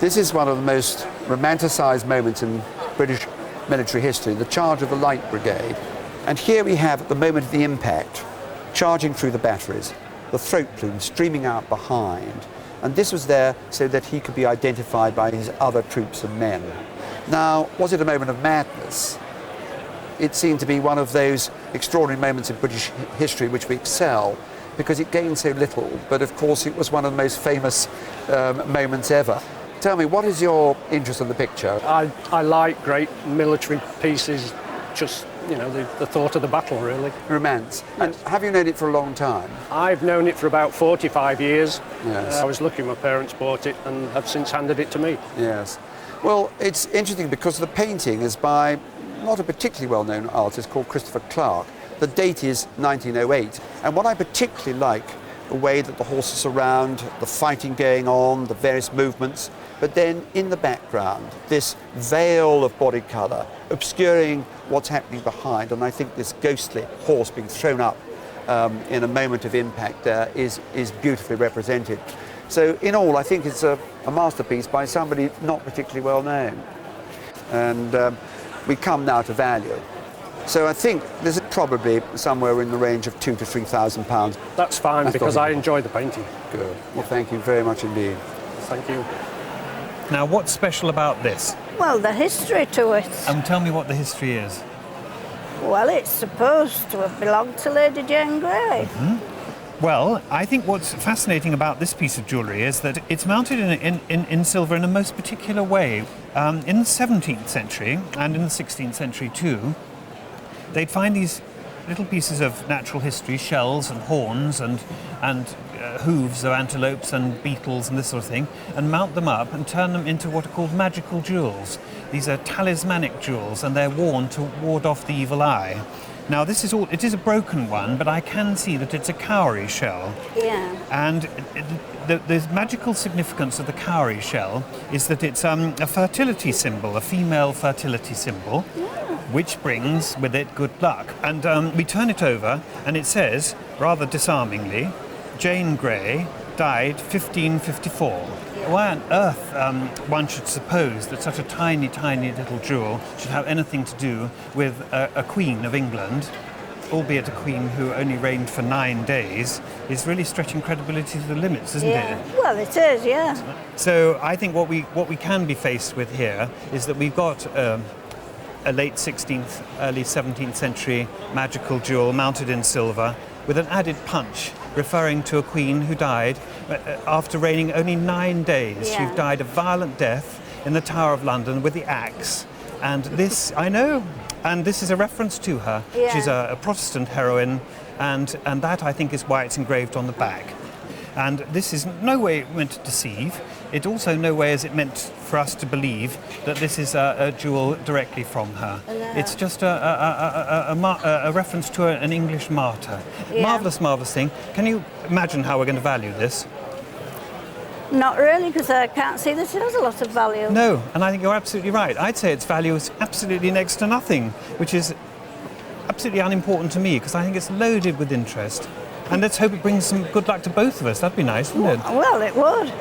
This is one of the most romanticised moments in British military history, the charge of the Light Brigade. And here we have, at the moment of the impact, charging through the batteries, the throat plume streaming out behind. And this was there so that he could be identified by his other troops and men. Now, was it a moment of madness? It seemed to be one of those extraordinary moments in British history which we excel because it gained so little, but of course it was one of the most famous moments ever. Tell me, what is your interest in the picture? I like great military pieces, just, you know, the thought of the battle, really. Romance. Yes. And have you known it for a long time? I've known it for about 45 years. Yes. I was lucky my parents bought it and have since handed it to me. Yes. Well, it's interesting because the painting is by not a particularly well-known artist called Christopher Clark. The date is 1908. And what I particularly like, the way that the horses surround, the fighting going on, the various movements, but then in the background, this veil of body colour obscuring what's happening behind. And I think this ghostly horse being thrown up in a moment of impact is beautifully represented. So in all, I think it's a masterpiece by somebody not particularly well known. And we come now to value. So I think this is probably somewhere in the range of £2,000 to £3,000. That's fine, because I enjoy the painting. Good. Well, thank you very much indeed. Thank you. Now, what's special about this? Well, the history to it. And tell me what the history is. Well, it's supposed to have belonged to Lady Jane Grey. Well, I think what's fascinating about this piece of jewellery is that it's mounted in silver in a most particular way. In the 17th century, and in the 16th century too, they'd find these little pieces of natural history, shells and horns and hooves of antelopes and beetles and this sort of thing, and mount them up and turn them into what are called magical jewels. These are talismanic jewels, and they're worn to ward off the evil eye. Now, it is a broken one, but I can see that it's a cowrie shell. Yeah. And the magical significance of the cowrie shell is that it's a fertility symbol, a female fertility symbol, which brings with it good luck. And we turn it over, and it says, rather disarmingly, Jane Grey died 1554. Why on earth one should suppose that such a tiny, tiny little jewel should have anything to do with a Queen of England, albeit a Queen who only reigned for 9 days, is really stretching credibility to the limits, isn't it? Well, it is, yeah. So I think what we can be faced with here is that we've got a late 16th, early 17th century magical jewel mounted in silver with an added punch, referring to a queen who died after reigning only 9 days. Yeah. She died a violent death in the Tower of London with the axe. And this, I know, and this is a reference to her. Yeah. She's a Protestant heroine, and that, I think, is why it's engraved on the back. And this is no way meant to deceive. It also no way is it meant for us to believe that this is a jewel directly from her. No. It's just a reference to an English martyr. Yeah. Marvellous, marvellous thing. Can you imagine how we're going to value this? Not really, because I can't see that it has a lot of value. No, and I think you're absolutely right. I'd say its value is absolutely next to nothing, which is absolutely unimportant to me, because I think it's loaded with interest. And let's hope it brings some good luck to both of us. That'd be nice, wouldn't it? Well, it would.